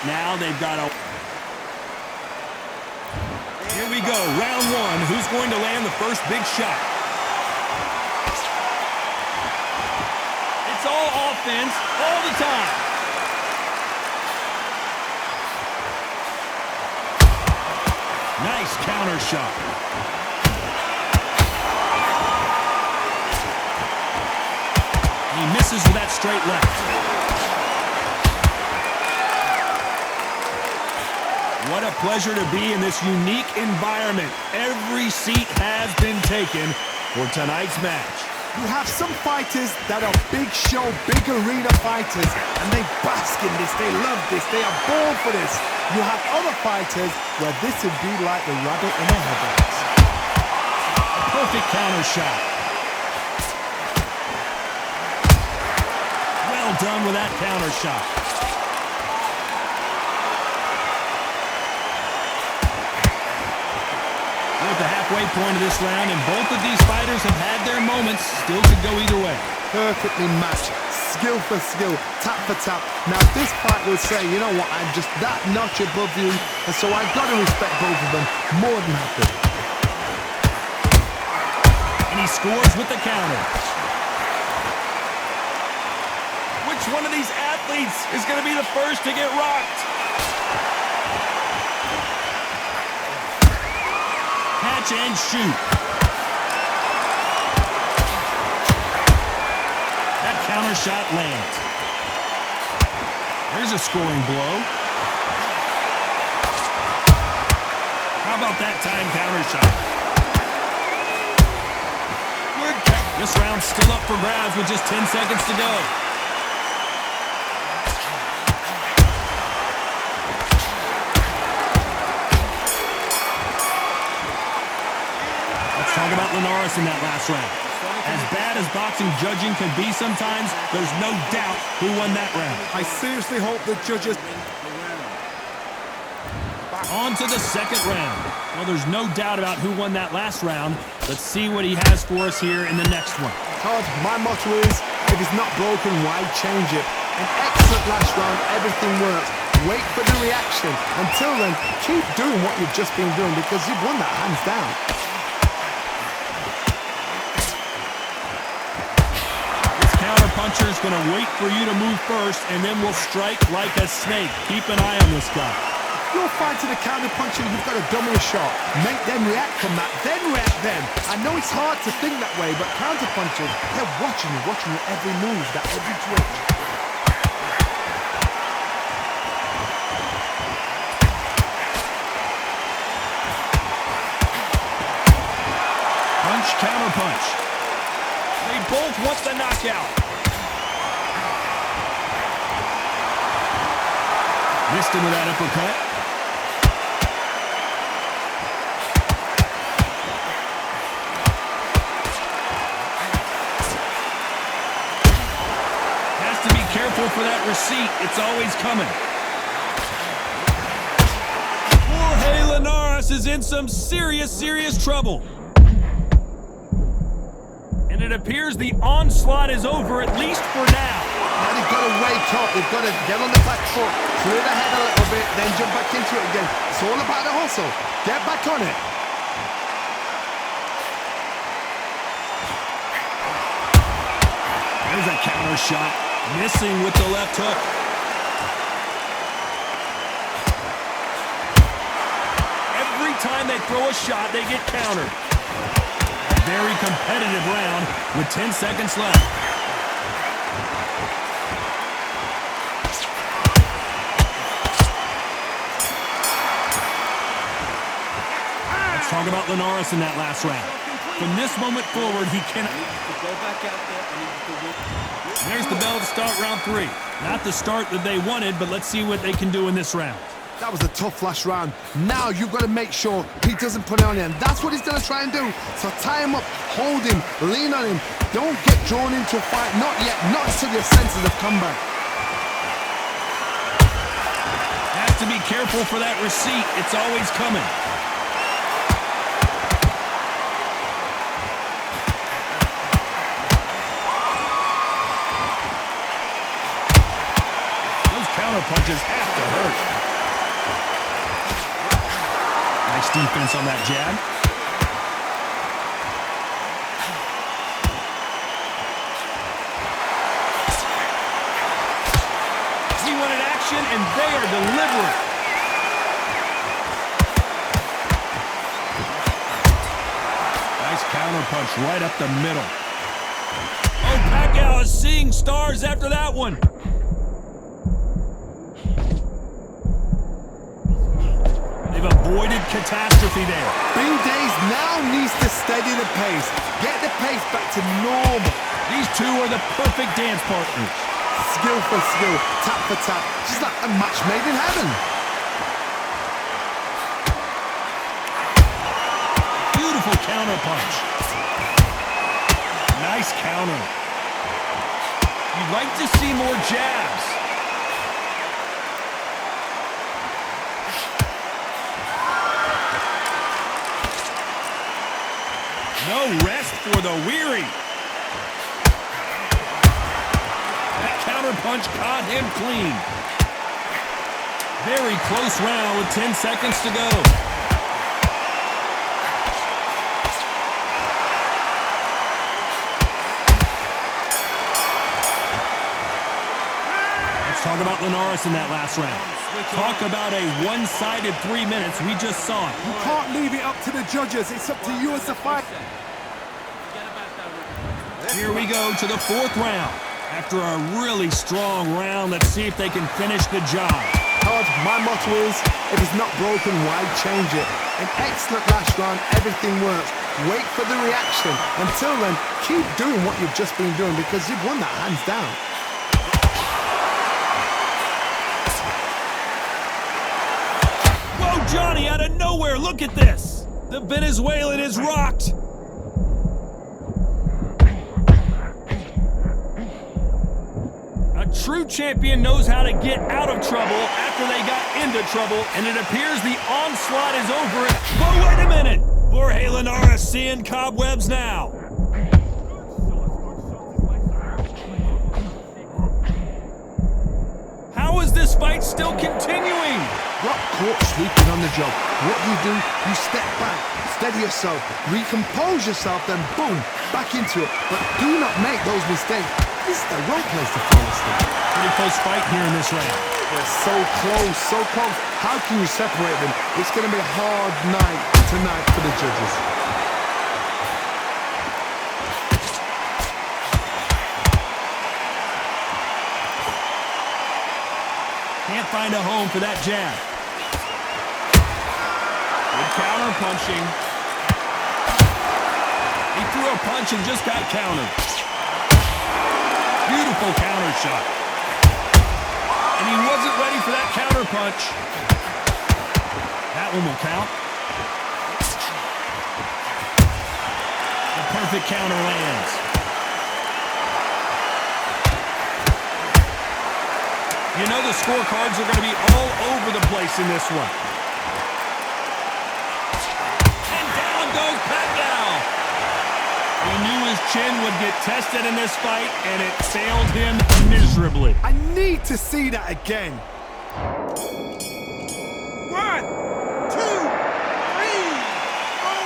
Now they've got a... Here we go, round one. Who's going to land the first big shot? It's all offense all the time. Nice counter shot. He misses with that straight left. What a pleasure to be in this unique environment. Every seat has been taken for tonight's match. You have some fighters that are big show, big arena fighters, and they bask in this, they love this, they are born for this. You have other fighters where this would be like the rabbit in a headlights. A perfect counter shot. Well done with that counter shot. We're at the halfway point of this round, and both of these fighters have had their moments. Still could go either way. Perfectly matched, skill for skill, tap for tap. Now this fight will say, you know what, I'm just that notch above you, and so I've got to respect both of them more than happy. And he scores with the counter. Which one of these athletes is going to be the first to get rocked? Catch and shoot. That counter shot lands. There's a scoring blow. How about that time counter shot? This round's still up for grabs with just 10 seconds to go. Talk about Linares in that last round. As bad as boxing judging can be sometimes, there's no doubt who won that round. I seriously hope the judges... On to the second round. Well, there's no doubt about who won that last round. Let's see what he has for us here in the next one. Todd, my motto is, if it's not broken, why change it? An excellent last round, everything works. Wait for the reaction. Until then, keep doing what you've just been doing because you've won that hands down. Puncher's going to wait for you to move first, and then we'll strike like a snake. Keep an eye on this guy. You're fighting a counter puncher, you've got to dummy a shot. Make them react from that, then react then. I know it's hard to think that way, but counter punchers, they're watching you every move, that every twitch. Punch, counter punch. They both want the knockout. Missed him with that uppercut. Has to be careful for that receipt. It's always coming. Jorge Linares is in some serious trouble. And it appears the onslaught is over, at least for now. Now they've got to wake up, they've got to get on the back foot, clear the head a little bit, then jump back into it again. It's all about the hustle. Get back on it. There's a counter shot, missing with the left hook. Every time they throw a shot, they get countered. A very competitive round with 10 seconds left. Talk about Linares in that last round. From this moment forward, he cannot... There's the bell to start round 3. Not the start that they wanted, but let's see what they can do in this round. That was a tough last round. Now you've got to make sure he doesn't put it on you, and that's what he's going to try and do. So tie him up, hold him, lean on him. Don't get drawn into a fight. Not yet. Not until your senses have come back. Has to be careful for that receipt. It's always coming. Punches have to hurt. defense on that jab. He wanted action, and they are deliberate. Nice counter punch right up the middle. Oh, Pacquiao is seeing stars after that one. They've avoided catastrophe there. Bing Days now needs to steady the pace. Get the pace back to normal. These two are the perfect dance partners. Skill for skill, tap for tap. Just like a match made in heaven. Beautiful counter punch. Nice counter. You'd like to see more jabs. No rest for the weary. That counter punch caught him clean. Very close round with 10 seconds to go. Let's talk about Linares in that last round. Talk about a one-sided 3 minutes. We just saw it. You can't leave it up to the judges. It's up to you as the fighter. Here we go to the fourth round. After a really strong round, let's see if they can finish the job. Todd, my motto is, if it's not broken, why change it? An excellent last round, everything works. Wait for the reaction. Until then, keep doing what you've just been doing because you've won that hands down. Whoa, Johnny, out of nowhere, look at this. The Venezuelan is rocked. A true champion knows how to get out of trouble after they got into trouble, and it appears the onslaught is over. But wait a minute! Jorge Linares seeing cobwebs now. How is this fight still continuing? Got caught sleeping on the job. What do? You step back, steady yourself, recompose yourself, then boom, back into it. But do not make those mistakes. This is the wrong place to fall asleep. Pretty close fight here in this round. They're so close, so close. How can you separate them? It's going to be a hard night tonight for the judges. Can't find a home for that jab. Good counter punching. He threw a punch and just got countered. Beautiful counter shot. And he wasn't ready for that counter punch. That one will count. The perfect counter lands. You know the scorecards are going to be all over the place in this one. And down goes Pacquiao. He knew his chin would get tested in this fight, and it failed him miserably. I need to see that again. 1, 2, 3, 4,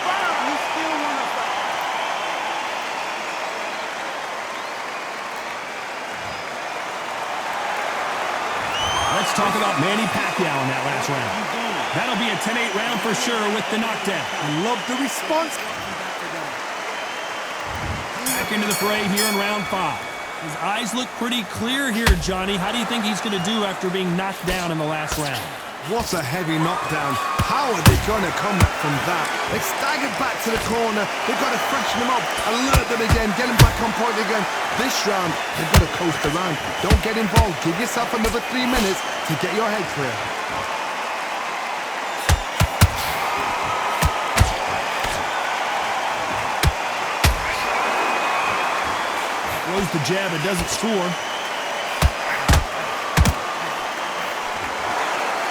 5. He still won the fight. Let's talk about Manny Pacquiao in that last round. That'll be a 10-8 round for sure with the knockdown. I love the response. Back into the fray here in round 5. His eyes look pretty clear here, Johnny. How do you think he's going to do after being knocked down in the last round? What a heavy knockdown. How are they going to come back from that? They staggered back to the corner. They've got to freshen them up, alert them again, get them back on point again. This round, they've got to coast around. Don't get involved. Give yourself another 3 minutes to get your head clear. Throws the jab, it doesn't score.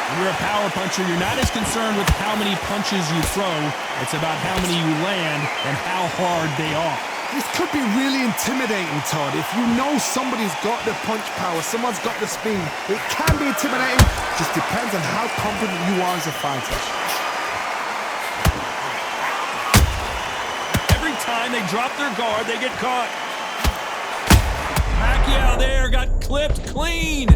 When you're a power puncher, you're not as concerned with how many punches you throw. It's about how many you land and how hard they are. This could be really intimidating, Todd. If you know somebody's got the punch power, someone's got the speed, it can be intimidating. Just depends on how confident you are as a fighter. time they drop their guard, they get caught. Pacquiao there got clipped clean.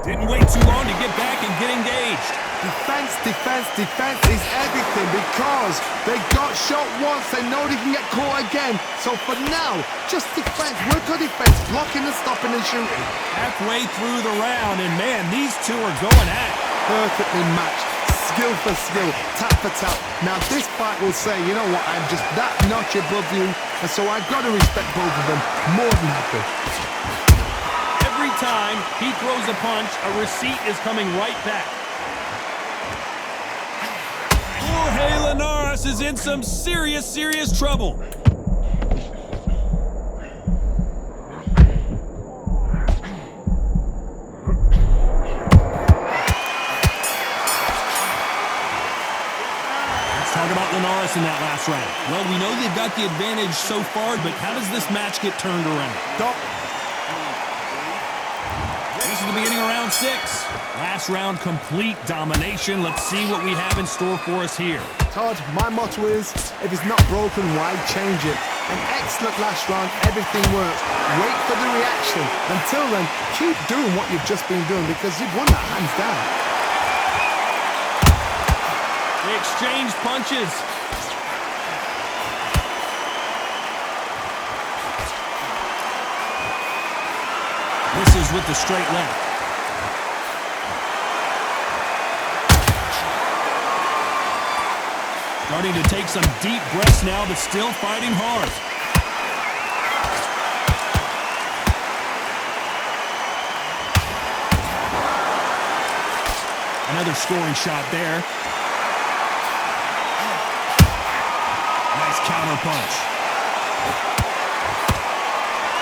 Didn't wait too long to get back and get engaged. Defense, defense, defense is everything because they got shot once, they know they can get caught again. So for now, just defense, work on defense, blocking and stopping and shooting. Halfway through the round, and man, these two are going at it. Perfectly matched, skill for skill, tap for tap. Now this fight will say, you know what, I'm just that notch above you, and so I've got to respect both of them more than happy. Every time he throws a punch, a receipt is coming right back. Jorge Linares is in some serious, serious trouble. Talk about Linares in that last round. Well, we know they've got the advantage so far, but how does this match get turned around? This is the beginning of round 6. Last round, complete domination. Let's see what we have in store for us here. Todd, my motto is, if it's not broken, why change it? An excellent last round, everything works. Wait for the reaction. Until then, keep doing what you've just been doing because you've won that hands down. They exchange punches. This is with the straight left. Starting to take some deep breaths now, but still fighting hard. Another scoring shot there. Nice counter punch.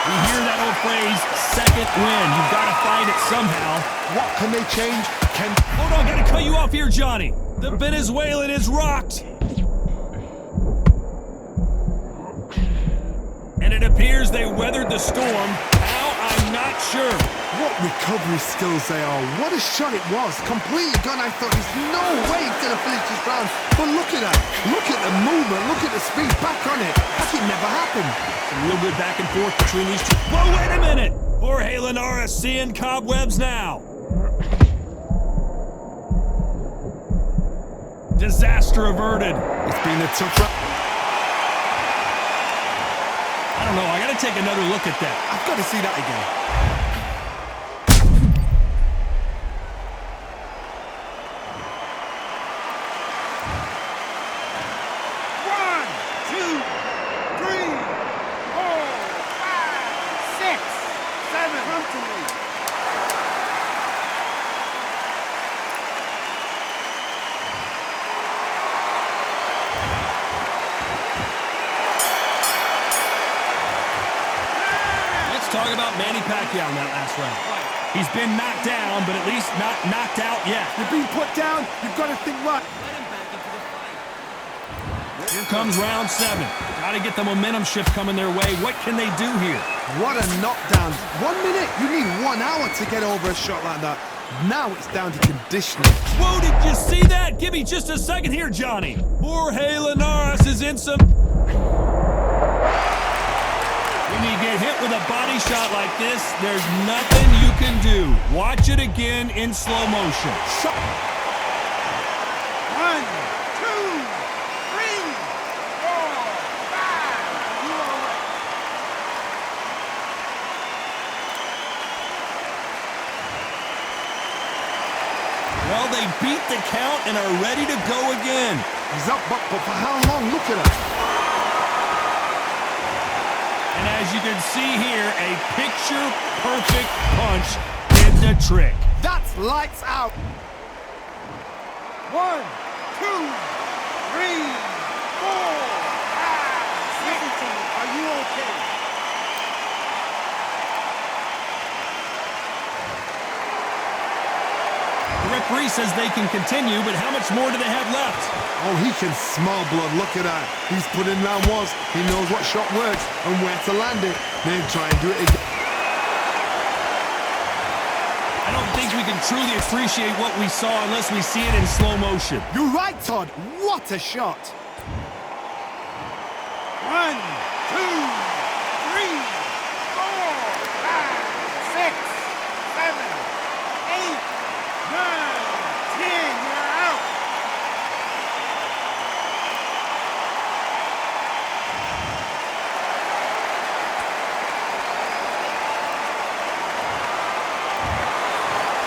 We hear that old phrase, second win. You've got to find it somehow. What can they change? Hold on, gotta cut you off here, Johnny. The Venezuelan is rocked. And it appears they weathered the storm. How? I'm not sure. What recovery skills they are. What a shot it was. Completely gone. I thought there's no way he's going to finish this round. But look at that. Look at the movement. Look at the speed. Back on it. Like it never happened. Some real good back and forth between these two. Whoa, wait a minute. Jorge Linares seeing cobwebs now. Disaster averted. It's been a tough round. I don't know. I got to take another look at that. I've got to see that again. One, two, three, four, five, six, seven. Come to me. Talk about Manny Pacquiao in that last round. He's been knocked down, but at least not knocked out yet. You're being put down. You've got to think right. Here comes round 7. Got to get the momentum shift coming their way. What can they do here? What a knockdown. 1 minute. You need 1 hour to get over a shot like that. Now it's down to conditioning. Whoa, did you see that? Give me just a second here, Johnny. Jorge Linares is in some... When you get hit with a body shot like this, there's nothing you can do. Watch it again in slow motion. 1, 2, 3, 4, 5. You are right. Well, they beat the count and are ready to go again. He's up, but for how long? Look at that. And as you can see here, a picture-perfect punch did the trick. That's lights out. 1, 2, 3, 4, 5, 6. Are you okay? The referee says they can continue, but how much more do they have left? Oh, he can smell blood. Look at that. He's put in round once. He knows what shot works and where to land it. Then try and do it again. I don't think we can truly appreciate what we saw unless we see it in slow motion. You're right, Todd. What a shot. 1, 2, 3, 4, 5, 6, 7, 8, 9, 10. You're out.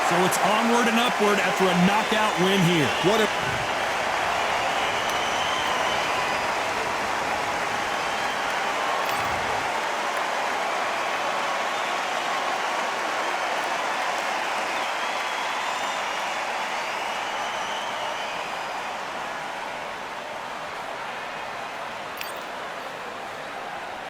So it's onward and upward after a knockout win here. What a...